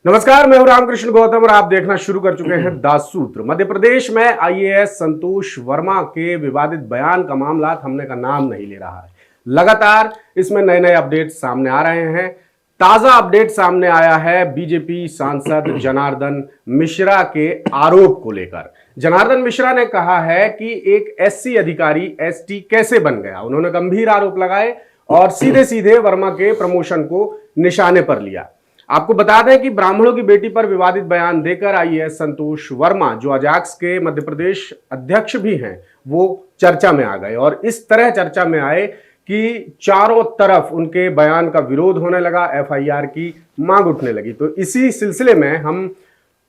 नमस्कार, मैं हूं रामकृष्ण गौतम और आप देखना शुरू कर चुके हैं दासूत्र। मध्य प्रदेश में आईएएस संतोष वर्मा के विवादित बयान का मामला थमने का नाम नहीं ले रहा है। लगातार इसमें नए नए अपडेट सामने आ रहे हैं। ताजा अपडेट सामने आया है बीजेपी सांसद जनार्दन मिश्रा के आरोप को लेकर। जनार्दन मिश्रा ने कहा है कि एक एससी अधिकारी एसटी कैसे बन गया। उन्होंने गंभीर आरोप लगाए और सीधे सीधे वर्मा के प्रमोशन को निशाने पर लिया। आपको बता दें कि ब्राह्मणों की बेटी पर विवादित बयान देकर आईएएस संतोष वर्मा, जो अजाक्स के मध्य प्रदेश अध्यक्ष भी हैं, वो चर्चा में आ गए और इस तरह चर्चा में आए कि चारों तरफ उनके बयान का विरोध होने लगा, एफआईआर की मांग उठने लगी। तो इसी सिलसिले में हम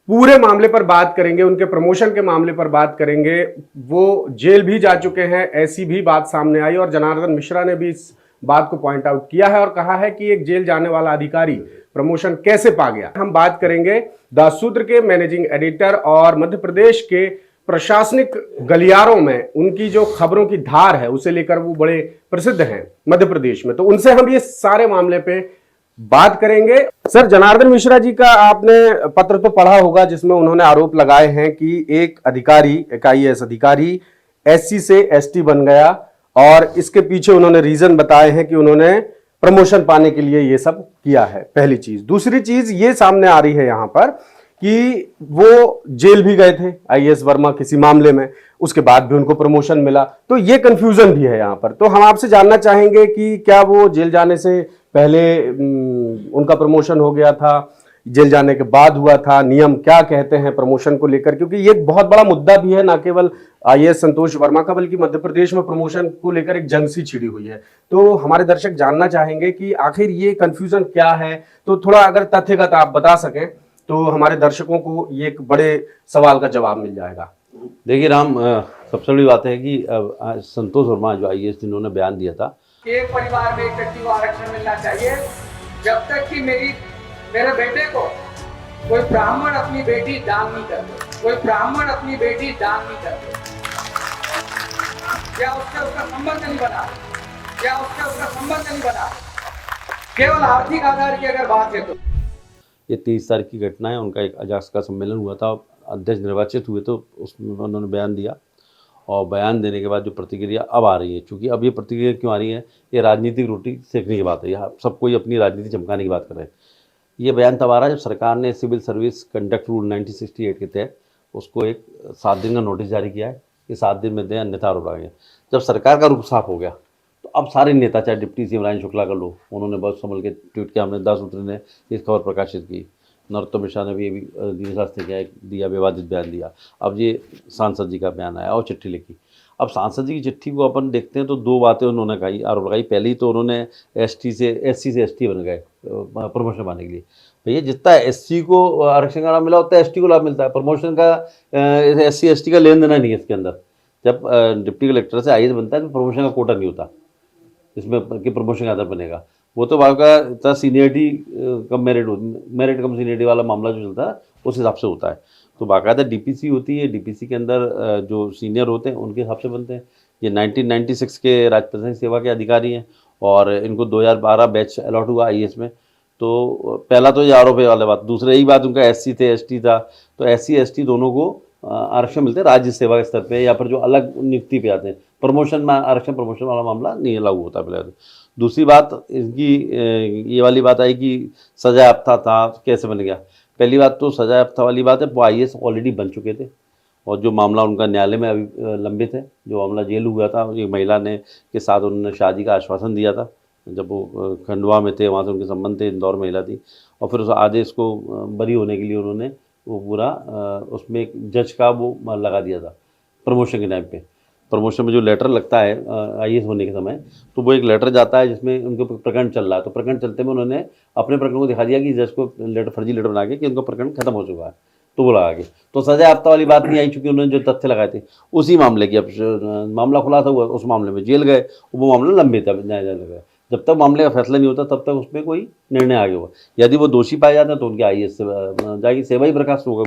पूरे मामले पर बात करेंगे, उनके प्रमोशन के मामले पर बात करेंगे। वो जेल भी जा चुके हैं, ऐसी भी बात सामने आई और जनार्दन मिश्रा ने भी इस बात को पॉइंट आउट किया है और कहा है कि एक जेल जाने वाला अधिकारी प्रमोशन कैसे पा गया। हम बात करेंगे दासूत्र के मैनेजिंग एडिटर और मध्य प्रदेश के प्रशासनिक गलियारों में उनकी जो खबरों की धार है उसे लेकर वो बड़े प्रसिद्ध हैं मध्य प्रदेश में। तो उनसे हम ये सारे मामले पे बात करेंगे। सर, जनार्दन मिश्रा जी का आपने पत्र तो पढ़ा होगा जिसमें उन्होंने आरोप लगाए हैं कि एक अधिकारी, एक आईएएस अधिकारी एससी से एसटी बन गया और इसके पीछे उन्होंने रीजन बताए हैं कि उन्होंने प्रमोशन पाने के लिए ये सब किया है। पहली चीज। दूसरी चीज ये सामने आ रही है यहां पर कि वो जेल भी गए थे आईएएस वर्मा किसी मामले में, उसके बाद भी उनको प्रमोशन मिला। तो ये कंफ्यूजन भी है यहां पर। तो हम आपसे जानना चाहेंगे कि क्या वो जेल जाने से पहले उनका प्रमोशन हो गया था, जेल जाने के बाद हुआ था, नियम क्या कहते हैं प्रमोशन को लेकर, क्योंकि ये एक बहुत बड़ा मुद्दा भी है, ना केवल आईएएस संतोष वर्मा का बल्कि मध्य प्रदेश में प्रमोशन को लेकर एक जंग सी छिड़ी हुई है। तो हमारे दर्शक जानना चाहेंगे कि आखिर ये कंफ्यूजन क्या है। तो थोड़ा अगर तथ्यगत आप बता सकें तो हमारे दर्शकों को ये एक बड़े सवाल का जवाब मिल जाएगा। देखिए राम, सबसे बड़ी बात है कि संतोष वर्मा जो आईएएस जिन्होंने बयान दिया था कि एक परिवार में एक व्यक्ति को आरक्षण मिलना चाहिए, जब तक कि मेरे बेटे को कोई ब्राह्मण अपनी बेटी दान नहीं करते, कोई ब्राह्मण अपनी बेटी दान नहीं करते, क्या उससे उसका संबंध नहीं बना, क्या उससे उसका संबंध नहीं बना, केवल आर्थिक आधार की अगर बात है तो ये 23 तारीख की घटना है। उनका एक अजाक्स का सम्मेलन हुआ था, अध्यक्ष निर्वाचित हुए तो उसमें उन्होंने बयान दिया और बयान देने के बाद जो प्रतिक्रिया अब आ रही है, चूँकि अब ये प्रतिक्रिया क्यों आ रही है, ये राजनीतिक रोटी सेकने की बात है। यहाँ सब कोई अपनी राजनीति चमकाने की बात कर रहे हैं। ये बयान तब आ रहा है जब सरकार ने सिविल सर्विस कंडक्ट रूल 1968 के तहत उसको एक 7 दिन का नोटिस जारी किया है कि 7 दिन में दें अन्यथा आरोप लगाएंगे। जब सरकार का रुख साफ हो गया तो अब सारे नेता, चाहे डिप्टी सीएम राजेंद्र शुक्ला का लो, उन्होंने बहुत संभल के ट्वीट किया, हमने दासूत्र ने इस खबर प्रकाशित की, नरोत्तम मिश्रा ने भी दिनेश शास्त्री ने दिया, विवादित बयान दिया, अब ये सांसद जी का बयान आया और चिट्ठी लिखी। अब सांसद जी की चिट्ठी को अपन देखते हैं तो 2 बातें उन्होंने कही, आरोप लगाई। पहली तो उन्होंने एससी से एसटी बन गए प्रमोशन पाने के लिए। भैया, जितना एससी को आरक्षण का लाभ मिला उतना एसटी को लाभ मिलता है। प्रमोशन का एससी एसटी का लेन देना नहीं है इसके अंदर। जब डिप्टी कलेक्टर से आईएएस बनता है तो प्रमोशन का कोटा नहीं होता इसमें कि प्रमोशन का आधार बनेगा। वो तो आपका सीनियरिटी कम मेरिट कम सीनियरिटी वाला मामला जो चलता है उस हिसाब से होता है। तो बाकायदा डीपीसी होती है, डीपीसी के अंदर जो सीनियर होते हैं उनके हिसाब से बनते हैं। ये 1996 के राज्य प्रशासनिक सेवा के अधिकारी हैं और इनको 2012 बैच अलॉट हुआ आईएएस में। तो पहला तो ये आरोप है वाली बात। दूसरी यही बात, उनका एससी थे एसटी था, तो एससी एसटी दोनों को आरक्षण मिलते हैं राज्य सेवा के स्तर पे या फिर जो अलग नियुक्ति पे आते हैं। प्रमोशन में आरक्षण प्रमोशन वाला मामला नहीं लागू होता पहले। दूसरी बात इनकी ये वाली बात आई कि सजा याफ्ता था, कैसे बन गया। पहली बात तो सजा याफ्ता वाली बात है, वो आईएएस ऑलरेडी बन चुके थे और जो मामला उनका न्यायालय में अभी लंबित है, जो मामला जेल हुआ था, एक महिला ने के साथ उन्होंने शादी का आश्वासन दिया था जब वो खंडवा में थे, वहाँ से उनके संबंध थे, इंदौर महिला थी, और फिर उस आदेश को बरी होने के लिए उन्होंने वो पूरा उसमें एक जज का वो लगा दिया था प्रमोशन के टाइम पे। प्रमोशन में जो लेटर लगता है आईएएस होने के समय, तो वो एक लेटर जाता है जिसमें उनके प्रकरण चल रहा है। तो प्रकरण चलते में उन्होंने अपने प्रकरण को दिखा दिया कि जज को लेटर, फर्जी लेटर बना के कि उनका प्रकरण खत्म हो चुका है, तो वो लगा के। तो सजा याफ्ता वाली बात नहीं आई, चूँकि उन्होंने जो तथ्य लगाए थे उसी मामले की। अब मामला खुलासा हुआ, उस मामले में जेल गए, वो मामला लंबित है, न्यायालय गए। जब तक मामले का फैसला नहीं होता तब तक उसमें कोई निर्णय आगे हुआ। यदि वो दोषी पाए जाते हैं तो उनके आईएएस से जाएगी, सेवा ही बर्खास्त होगा,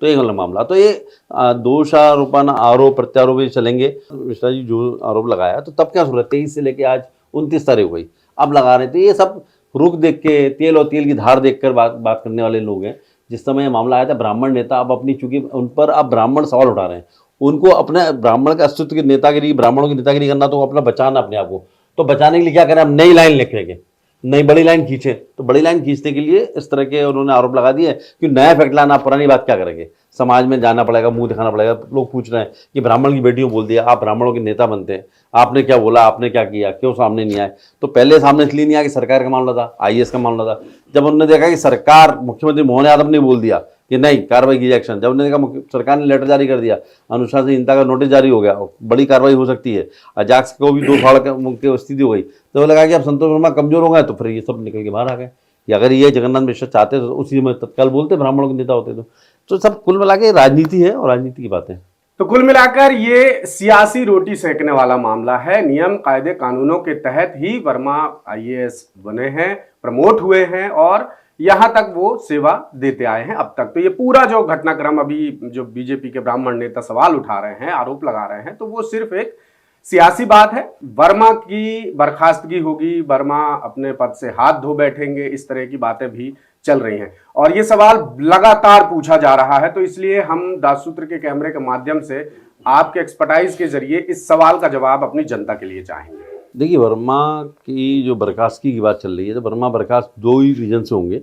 तो ये गलत मामला। तो ये दोषारोपण आरोप प्रत्यारोप ये चलेंगे। मिश्रा जी जो आरोप लगाया तो तब क्या सूरत, 23 से लेके आज 29 तारीख हो गई, अब लगा रहे थे। ये सब रुख देख के, तेल और तेल की धार देखकर बात करने वाले लोग हैं। जिस समय ये मामला आया था ब्राह्मण नेता अब अपनी, चूंकि उन पर अब ब्राह्मण सवाल उठा रहे हैं, उनको अपने ब्राह्मण के अस्तित्व के नेतागिरी, ब्राह्मणों की नेतागिरी करना, तो अपना बचाना अपने आप को, तो बचाने के लिए क्या करें, अब नई लाइन लिखेंगे, नई बड़ी लाइन खींचे। तो बड़ी लाइन खींचने के लिए इस तरह के उन्होंने आरोप लगा दिए कि नया फैक्ट लाना, पुरानी बात क्या करेंगे, समाज में जाना पड़ेगा, मुंह दिखाना पड़ेगा। लोग पूछ रहे हैं कि ब्राह्मण की बेटियों बोल दिया, आप ब्राह्मणों के नेता बनते हैं, आपने क्या बोला, आपने क्या किया, क्यों सामने नहीं आए? तो पहले सामने इसलिए नहीं आया कि सरकार का मामला था, आईएएस का मामला था। जब उन्होंने देखा कि सरकार, मुख्यमंत्री मोहन यादव ने बोल दिया कि नहीं कार्रवाई की एक्शन, जब उन्होंने देखा सरकार ने लेटर जारी कर दिया, अनुशासनहीनता का नोटिस जारी हो गया, बड़ी कार्रवाई हो सकती है, अजाक्स को भी 2 साल की स्थिति हो गई, तो वो लगा कि अब संतोष वर्मा कमजोर हो गए, तो फिर ये सब निकल के बाहर आ गए कि अगर ये जगन्नाथ मिश्र चाहते तो उसी में तत्काल बोलते, ब्राह्मणों के नेता होते तो सब कुल मिला के राजनीति है और राजनीति की बातें। तो कुल मिलाकर ये सियासी रोटी सेकने वाला मामला है। नियम कायदे कानूनों के तहत ही वर्मा आईएएस बने हैं, प्रमोट हुए हैं और यहां तक वो सेवा देते आए हैं अब तक। तो ये पूरा जो घटनाक्रम अभी जो बीजेपी के ब्राह्मण नेता सवाल उठा रहे हैं, आरोप लगा रहे हैं, तो वो सिर्फ एक सियासी बात है। वर्मा की बर्खास्तगी होगी, वर्मा अपने पद से हाथ धो बैठेंगे, इस तरह की बातें भी चल रही हैं और ये सवाल लगातार पूछा जा रहा है। तो इसलिए हम दाससूत्र के कैमरे के माध्यम से आपके एक्सपर्टाइज के जरिए इस सवाल का जवाब अपनी जनता के लिए चाहेंगे। देखिए, वर्मा की जो बर्खास्तगी की बात चल रही है, तो वर्मा बर्खास्त 2 ही रीजन से होंगे।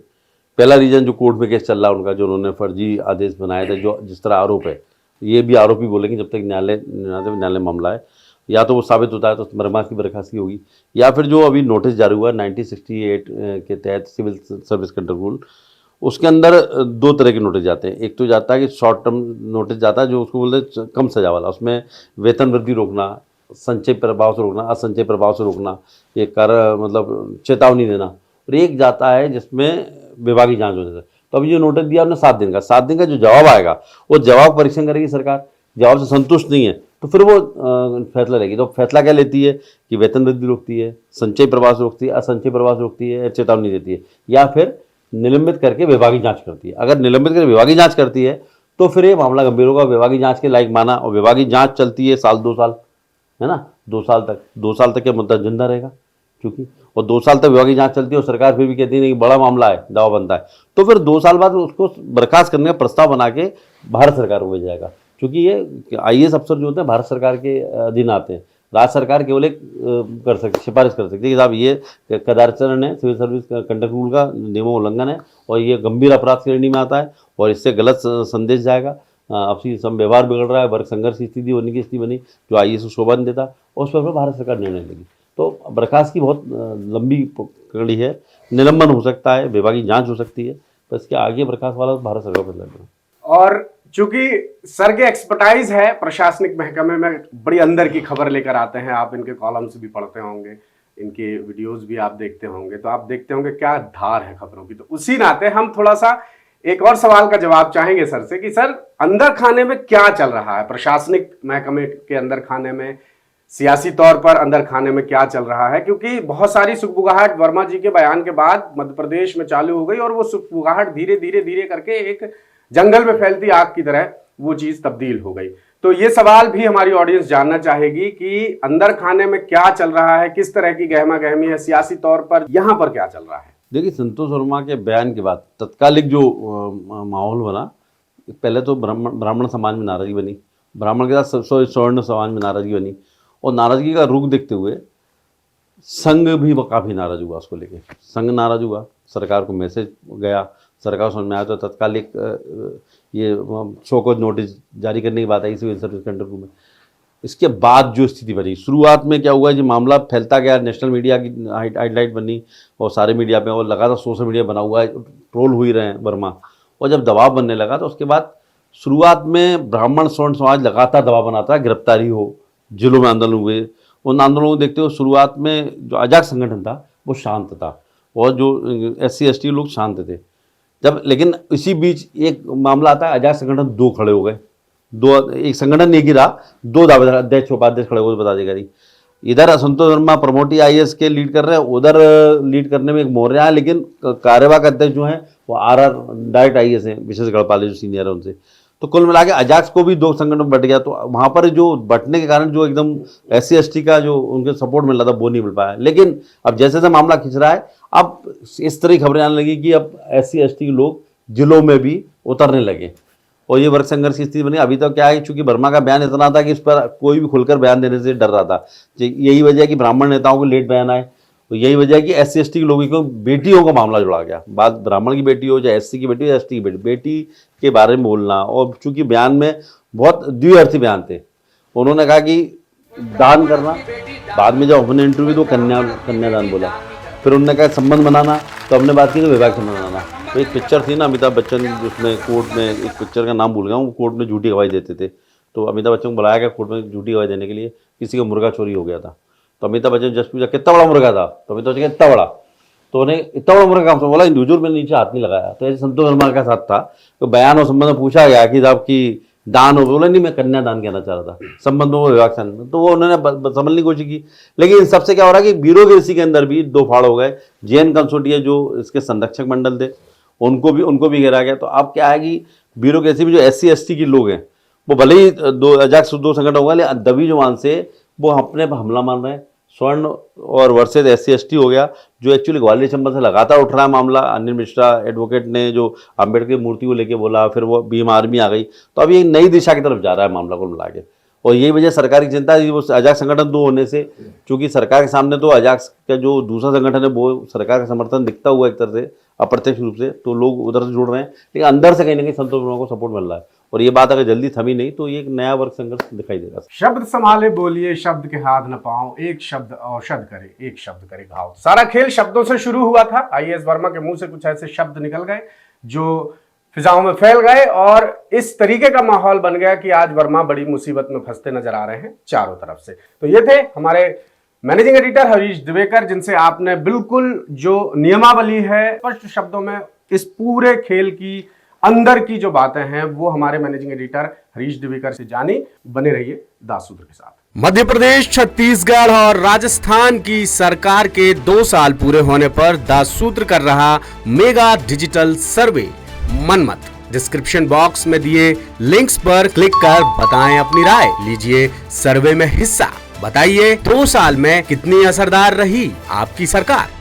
पहला रीजन जो कोर्ट में केस चल रहा है उनका, जो उन्होंने फर्जी आदेश बनाए थे, जो जिस तरह आरोप है, ये भी आरोप ही बोलेंगे जब तक न्यायालय मामला है, या तो वो साबित होता है तो वर्मा की बर्खास्तगी होगी, या फिर जो अभी नोटिस जारी हुआ 1968 के तहत सिविल सर्विस कंट्रोल रूल, उसके अंदर 2 तरह के नोटिस जाते हैं। एक तो जाता है कि शॉर्ट टर्म नोटिस जाता है, जो उसको बोलते हैं कम सजा वाला, उसमें वेतन वृद्धि रोकना, संचय प्रभाव से रोकना, असंचय प्रभाव से रोकना, ये मतलब चेतावनी देना। और एक जाता है जिसमें विभागीय जांच होने से। तो अभी जो नोटिस दिया उन्होंने 7 दिन का, 7 दिन का जो जवाब आएगा वो जवाब परीक्षण करेगी सरकार। जवाब से संतुष्ट नहीं है तो फिर वो फैसला लेगी। तो फैसला क्या लेती है कि वेतन वृद्धि रोकती है, संचय प्रभाव से रोकती है, असंचय प्रभाव से रोकती है, चेतावनी देती है, या फिर निलंबित करके विभागीय जांच करती है। अगर निलंबित करके विभागीय जांच करती है तो फिर ये मामला गंभीर होगा, विभागीय जांच के लायक माना, और विभागीय जांच चलती है 2 साल, है ना, 2 साल तक। 2 साल तक यह मुद्दा जिंदा रहेगा क्योंकि, और 2 साल तक विभागीय जांच चलती है और सरकार फिर भी कहती है कि बड़ा मामला है, दावा बनता है, तो फिर 2 साल बाद उसको बर्खास्त करने का प्रस्ताव बना के भारत सरकार को भेजा जाएगा। क्योंकि ये आईएएस अफसर जो होते हैं भारत सरकार के अधीन आते हैं, राज्य सरकार केवल एक कर सकती, सिफारिश कर सकती है कि साहब ये कदाचारण है, सिविल सर्विस कंडक्ट रूल का नियमों उल्लंघन है और ये गंभीर अपराध श्रेणी में आता है और इससे गलत संदेश जाएगा, आपसी सम व्यवहार बिगड़ रहा है, वर्ग संघर्ष की स्थिति होने की स्थिति बनी जो आईएएस को शोभा नहीं देता, और उस पर भारत सरकार निर्णय लेगी। तो बर्खास्त की बहुत लंबी कड़ी है, निलंबन हो सकता है, विभागीय जांच हो सकती है, पर इसके आगे बर्खास्त वाला भारत सरकार पर लगेगा। और चूंकि सर के एक्सपर्टाइज है प्रशासनिक महकमे में, बड़ी अंदर की खबर लेकर आते हैं, आप इनके कॉलम्स भी पढ़ते होंगे, इनके वीडियोस भी आप देखते होंगे, तो आप देखते होंगे क्या धार है खबरों की। तो उसी नाते हम थोड़ा सा एक और सवाल का जवाब चाहेंगे सर से कि सर अंदर खाने में क्या चल रहा है, प्रशासनिक महकमे के अंदर खाने में, सियासी तौर पर अंदर खाने में क्या चल रहा है। क्योंकि बहुत सारी सुगबुगाहट वर्मा जी के बयान के बाद मध्य प्रदेश में चालू हो गई और वो सुगबुगाहट धीरे धीरे धीरे करके एक जंगल में फैलती आग की तरह वो चीज तब्दील हो गई। तो ये सवाल भी हमारी ऑडियंस जानना चाहेगी कि अंदर खाने में क्या चल रहा है, किस तरह की गहमा गहमी है सियासी तौर पर, यहाँ पर क्या चल रहा है। देखिए, संतोष वर्मा के बयान के बाद तत्कालिक जो माहौल बना, पहले तो ब्राह्मण समाज में नाराजगी बनी, ब्राह्मण के साथ स्वर्ण समाज में नाराजगी बनी, और नाराजगी का रुख देखते हुए संघ भी काफ़ी नाराज हुआ उसको लेके। संघ नाराज हुआ, सरकार को मैसेज गया, सरकार समझ में आया तो तत्काल एक ये शो को नोटिस जारी करने की बात आई सिविल सर्विस कंट्रोल रूल में। इसके बाद जो स्थिति बनी, शुरुआत में क्या हुआ, जो मामला फैलता गया, नेशनल मीडिया की हाईलाइट बनी और सारे मीडिया पे, और लगातार सोशल मीडिया बना हुआ है, ट्रोल हो ही रहे हैं वर्मा, और जब दबाव बनने लगा तो उसके बाद शुरुआत में ब्राह्मण स्वर्ण समाज लगातार दबाव बनाता है, गिरफ्तारी हो, जिलों में आंदोलन हुए। उन आंदोलनों को देखते हुए शुरुआत में जो अजाक संगठन था वो शांत था और जो SC/ST लोग शांत थे। जब लेकिन इसी बीच एक मामला आता है, अजाक संगठन 2 खड़े हो गए, 2 एक संगठन नहीं गिरा, 2 दावेदार अध्यक्ष उपाध्यक्ष खड़े हो गए पदाधिकारी। इधर संतोष वर्मा प्रमोटी IAS के लीड कर रहे हैं, उधर लीड करने में एक मौर्य है, लेकिन कार्यवाहक अध्यक्ष जो हैं वो RR डायरेक्ट IAS हैं, विशेष गढ़पाले जो सीनियर है उनसे। तो कुल मिला के अजाक्स को भी 2 संगठन में बट गया, तो वहाँ पर जो बटने के कारण जो एकदम SC/ST का जो उनके सपोर्ट मिल रहा था वो नहीं मिल पाया। लेकिन अब जैसे जैसे मामला खिंच रहा है, अब इस तरह की खबरें आने लगी कि अब SC/ST के लोग जिलों में भी उतरने लगे और ये वर्ग संघर्ष की स्थिति बनी। अभी तो क्या है, चूंकि वर्मा का बयान इतना था कि इस पर कोई भी खुलकर बयान देने से डर रहा था। यही वजह है कि ब्राह्मण नेताओं को लेट बयान आए, तो यही वजह है कि SC ST के लोगों को बेटियों का मामला जुड़ा गया। बात ब्राह्मण की बेटी हो, चाहे SC की बेटी हो, ST की बेटी के बारे में बोलना। और चूंकि बयान में बहुत द्विअर्थी बयान थे, उन्होंने कहा कि दान करना, बाद में जब हमने इंटरव्यू तो कन्यादान बोला, फिर उन्होंने कहा संबंध बनाना, तो हमने बात की तो विवाह संबंध बनाना। तो एक पिक्चर थी ना अमिताभ बच्चन, जिसमें कोर्ट में, एक पिक्चर का नाम भूल गया हूँ, कोर्ट में झूठी गवाही देते थे। तो अमिताभ बच्चन को बुलाया गया कोर्ट में झूठी गवाही देने के लिए, किसी का मुर्गा चोरी हो गया था। तो अमिताभ बच्चन जज पूछा कितना बड़ा मुर्गा था, तो अमिताभ बच्चन इतना बड़ा, तो उन्हें इतना बड़ा मुर्गा काम से बोला, इंडिविजुअल में नीचे हाथ नहीं लगाया। तो ऐसे संतोष वर्मा का साथ था, तो बयान और संबंध में पूछा गया कि साहब की दान हो, बोला नहीं मैं कन्यादान कहना चाह रहा था, संबंध में विवाह संबंध, तो वो उन्होंने समझने की कोशिश की। लेकिन इन सबसे क्या हो रहा है कि ब्यूरोक्रेसी के अंदर भी दो फाड़ हो गए। JN कंसोर्टिया जो इसके संरक्षक मंडल थे, उनको भी घेरा गया। तो अब क्या है कि ब्यूरोक्रेसी में जो SC ST के लोग हैं, वो भले ही अजाक्स दो संगठन होगा, लेकिन दबी जुबान से वो अपने पर हमला मान रहे हैं। स्वर्ण और वर्सेज SC ST हो गया, जो एक्चुअली ग्वालियर चंबल से लगातार उठ रहा है मामला। अनिल मिश्रा एडवोकेट ने जो अम्बेडकर की मूर्ति को लेके बोला, फिर वो भीम आर्मी आ गई, तो अब ये नई दिशा की तरफ जा रहा है मामला को मिला के। और यही वजह सरकार की चिंता है, वो अजाक्स संगठन दो होने से, चूंकि सरकार के सामने तो अजाक्स का जो दूसरा संगठन है वो सरकार का समर्थन दिखता हुआ एक तरह से अप्रत्यक्ष रूप से, तो लोग उधर से जुड़ रहे हैं, लेकिन अंदर से कहीं ना कहीं संतोष वर्मा को सपोर्ट मिल रहा है। और ये बात अगर जल्दी थमी नहीं तो ये एक नया वर्ग संघर्ष दिखाई देगा। शब्द संभाले बोलिए, शब्द के हाथ न पाओ, एक शब्द औषध करे, एक शब्द करे घाव। सारा खेल शब्दों से शुरू हुआ था। IAS वर्मा के मुंह से कुछ ऐसे शब्द निकल गए जो फिजाओं में फैल गए और इस तरीके का माहौल बन गया कि आज वर्मा बड़ी मुसीबत में फंसते नजर आ रहे हैं चारों तरफ से। तो ये थे हमारे मैनेजिंग एडिटर हरीश द्विवेकर, जिनसे आपने बिल्कुल जो नियमावली है स्पष्ट शब्दों में इस पूरे खेल की अंदर की जो बातें हैं वो हमारे मैनेजिंग एडिटर हरीश द्विवेकर से जानी। बने रहिए दास सूत्र के साथ। मध्य प्रदेश, छत्तीसगढ़ और राजस्थान की सरकार के 2 साल पूरे होने पर दास सूत्र कर रहा mega digital survey Manmath. Description box में दिए लिंक्स पर क्लिक कर बताएं अपनी राय, लीजिए सर्वे में हिस्सा। बताइए 2 साल में कितनी असरदार रही आपकी सरकार।